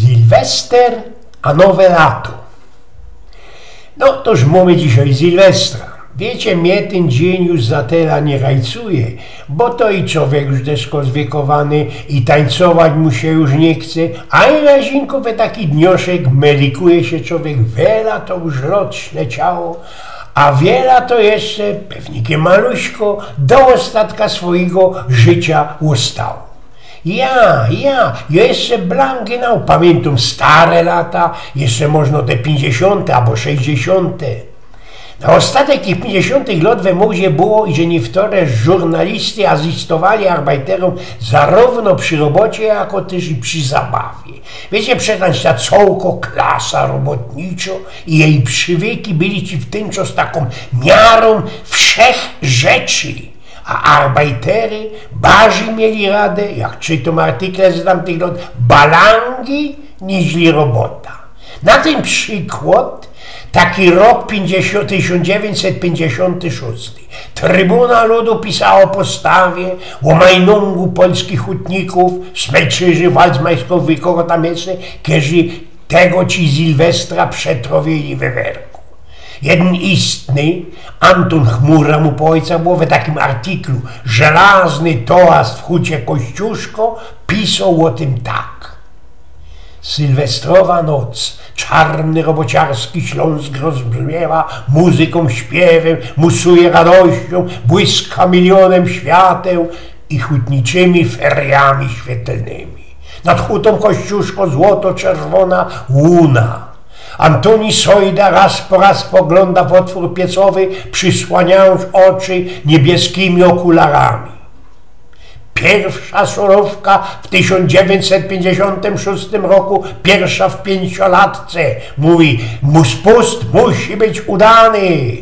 Sylwester a nowe lato. No toż mamy dzisiaj Sylwestra. Wiecie, mnie ten dzień już za tyle nie rajcuje, bo to i człowiek już deszko zwiekowany i tańcować mu się już nie chce, a i razinko we taki dnioszek melikuje się człowiek, wiela to już roczne ciało, a wiela to jeszcze, pewnikiem maluśko, do ostatka swojego życia ustało. Ja jeszcze blanginał, pamiętam stare lata, jeszcze można te 50. albo 60. Na ostatek tych 50. lat we młodzie było, i że niektóre żurnalisty asystowali arbajterom zarówno przy robocie, jako też i przy zabawie. Wiecie, przecież ta całko klasa robotnicza i jej przywieki byli ci w tym czas taką miarą wszech rzeczy. A arbajtery barzy mieli radę, jak czytam artykle z tamtych lat, balangi niźli robota. Na ten przykład taki rok 1956. Trybuna Ludu pisała o postawie, o majnungu polskich hutników, smelczyrzy, walcmajsków, kogo tam jeszcze, którzy tego ci Sylwestra przetrowili we werku. Jeden istny, Anton Chmura mu po ojca było, w takim artyklu Żelazny toast w hucie Kościuszko pisał o tym tak. Sylwestrowa noc, czarny robociarski Śląsk rozbrzmiewa muzyką, śpiewem, musuje radością, błyska milionem świateł i hutniczymi feriami świetlnymi. Nad hutą Kościuszko złoto-czerwona łuna. Antoni Sojda raz po raz pogląda w otwór piecowy, przysłaniając oczy niebieskimi okularami. Pierwsza surówka w 1956 roku, pierwsza w 5-latce. Mówi, spust musi być udany.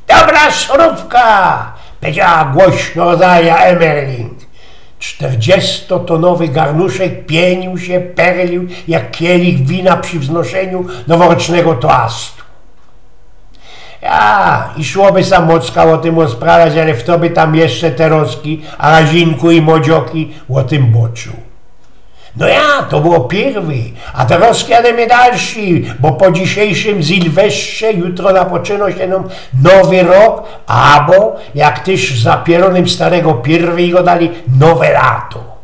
Dobra surówka, powiedziała głośno Rosalia Emmerling. 40-tonowy garnuszek pienił się, perlił jak kielich wina przy wznoszeniu noworocznego toastu. I szłoby samocka o tym rozprawiać, ale w to by tam jeszcze te roski, a razinku i modzioki o tym boczu. No to było pierwy, a te roski jademy dalsi, bo po dzisiejszym Sylwestrze jutro napoczyna się nam nowy rok, albo jak też za pieronem starego pierwy i go dali nowe lato.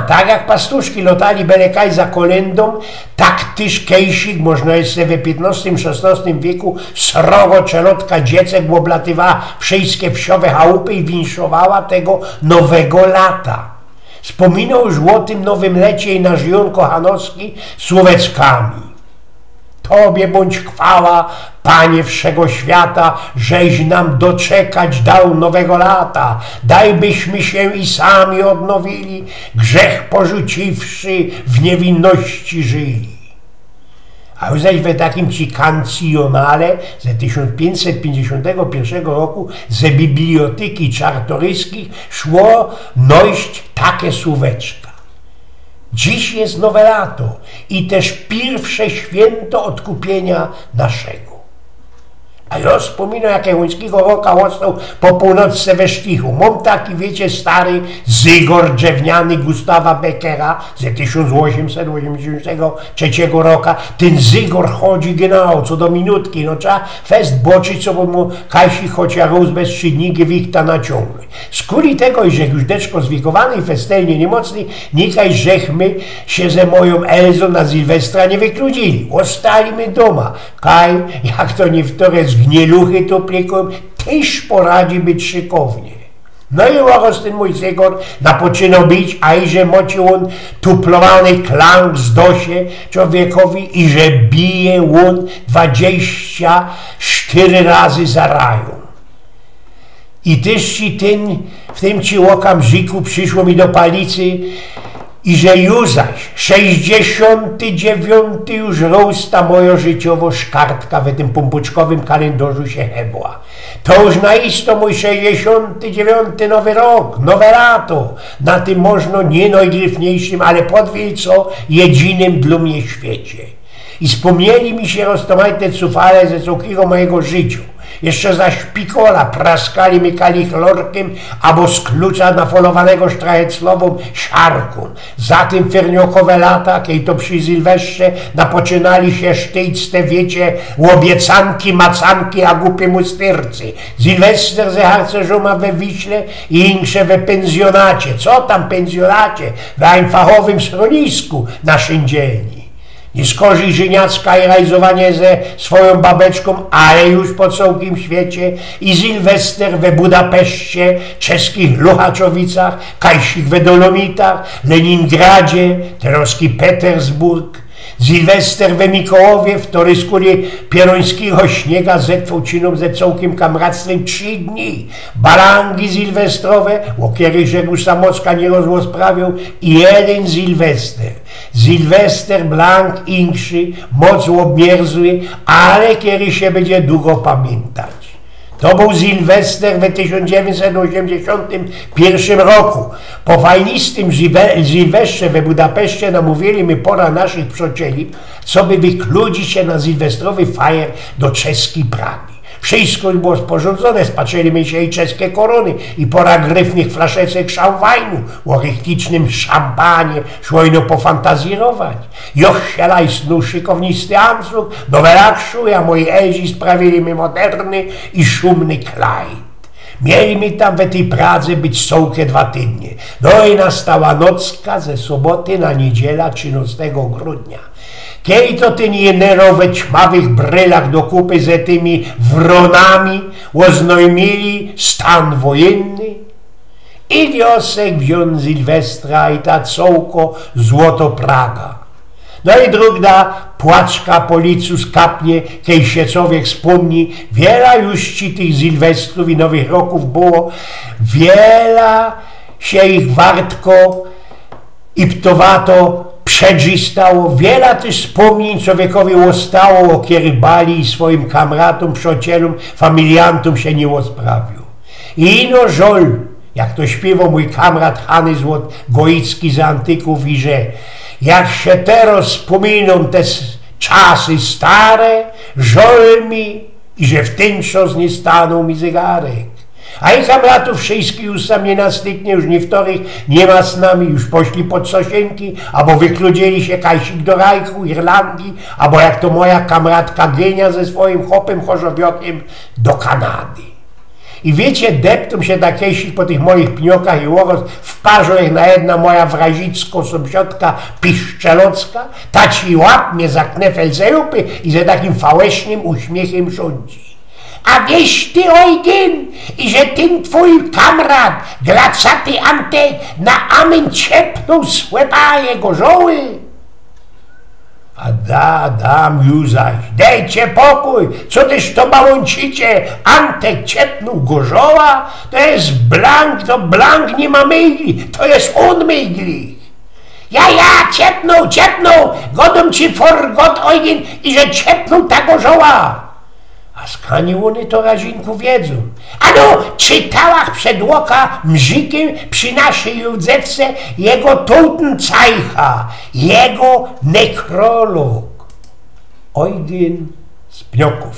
Tak jak pastuszki lotali belekaj za kolendą, tak też kejsik, można jeszcze w XV-XVI wieku, srogo czelotka dziecek oblatywała wszystkie wsiowe chałupy i winszowała tego nowego lata. Wspominał już o tym nowym lecie i nasz Jon Kochanowski słoweckami. Tobie bądź chwała, Panie wszego świata, żeś nam doczekać dał nowego lata. Daj byśmy się i sami odnowili, grzech porzuciwszy, w niewinności żyli. A już zaś w takim ci kancjonale ze 1551 roku ze biblioteki czartoryskich szło nojść takie słóweczka. Dziś jest nowe lato i też pierwsze święto odkupienia naszego. A ja wspominam, jak Łońskiego roka został po północce we Sztichu. Mam taki, wiecie, stary zygor drewniany Gustawa Beckera ze 1883 roku. Ten zygor chodzi genau co do minutki. No trzeba fest boczyć, co by mu Kasi chociaż rósł bez 3 dni gewichta naciągnąć. Skuli tego, że już deczko zwiekowany i festelnie niemocny, nikaj żechmy się ze moją Elzą na Sylwestra nie wykludzili. Ostalimy doma. Kaj, jak to niektóre gnieluchy to pliką, też poradzi być szykownie. No i oraz ten mój zygor napoczynał być, a i że mocił on tuplowany klank z dosie człowiekowi i że bije on 24 razy za rają. I też ci w tym ci łokamżyku przyszło mi do palicy, i że już zaś 69. już rosta moja życiowo szkartka w tym pompuczkowym kalendarzu się hebła. To już naisto mój 69. nowy rok, nowe lato. Na tym można nie najgryfniejszym, ale podwielco jedynym dla mnie świecie. I wspomnieli mi się roztomajte cufale ze całkiego mojego życia. Jeszcze za szpikola praskali mykali chlorkiem, albo z klucza nafolowanego sztrajeclową siarką. Zatem ferniokowe lata, kiedy to przy Sylwestrze napoczynali się sztyjste, wiecie, łobiecanki, macanki, a głupie mustyrcy. Sylwester ze harcerzoma we Wiśle i insze we pensjonacie. Co tam pensjonacie? W einem fachowym schronisku na Szyndzielni. Nie skorzy Żyniacka i realizowanie ze swoją babeczką, ale już po całym świecie, i Sylwester we Budapeszcie, czeskich Luchaczowicach, Kajsich we Dolomitach, Leningradzie, teroski Petersburg, Sylwester we Mikołowie, w Toryskurie pierońskiego śniega ze Twociną, ze całkiem kamractwem 3 dni. Balangi sylwestrowe, łokiery rzekł Samocka nie rozprawiał, i jeden Sylwester. Sylwester blank inkszy, moc obmierzły, ale kiedy się będzie długo pamiętać. To był Sylwester w 1981 roku. Po fajnistym Sylwestrze we Budapeszcie namówili my pora naszych przyjacieli, co by wykludzić się na sylwestrowy fajer do czeskiej Pragi. Wszystko było sporządzone, spatrzyliśmy się i czeskie korony, i pora gryfnych flaszeczek szałwajnu, o rychtycznym szampanie szło ino pofantazjować. Jochsielaj snu szykownisty Anzug, nowe lakszu, a moi Elzi sprawili mi moderny i szumny Kleid. Mieli tam w tej Pradze być całkie 2 tygodnie. No i nastała nocka ze soboty na niedziela 13 grudnia. Kiedy to ten jenero we ćmawych brylach do kupy ze tymi wronami oznajmili stan wojenny? I wiosek wziął Sylwestra i ta całko złoto Praga. No i drugda płaczka po licu skapnie, kiedy się człowiek wspomni, wiela już ci tych Sylwestrów i Nowych Roków było, wiela się ich wartko i ptowato przedzistało, wiele też wspomnień człowiekowi ostało, o kiedy bali i swoim kamratom, przyjacielom, familiantom się nie osprawił. I ino żol, jak to śpiewał mój kamrat Hany Goicki z Antyków, i że jak się teraz wspominą te czasy stare, żol mi, i że w ten czas nie stanął mi zegarek. A i kamratów wszystkich już sam nie nastyknie, już niektórych nie ma z nami, już poszli pod Sosienki, albo wykludzili się Kajsik do Rajchu, Irlandii, albo jak to moja kamratka Genia ze swoim chłopem chorzowiokiem do Kanady. I wiecie, deptą się takiejsich po tych moich pniokach i łowos w parze jak na jedna moja wrazicko sąsiadka Piszczelocka, ta ci łap mnie za knefel zerupy i ze takim fałesznym uśmiechem rządzi. A wiesz ty, Eugen, i że ten twój kamrat, glacaty Antek, na amen ciepnął słepa jego żoły? A dam już zaś, dejcie pokój, co też to bałącicie, Antek ciepnął gorzoła, to jest blank, to blank nie ma mygli, to jest on mygli. Ja, ciepnął, godom ci forgot, Eugen, i że ciepnął ta gorzoła. A skani one to razinku wiedzą. Ano, czytałach przed łoka mrzikiem przy naszej Józefce jego Totenzeicha, jego nekrolog. Eugen z Pnioków.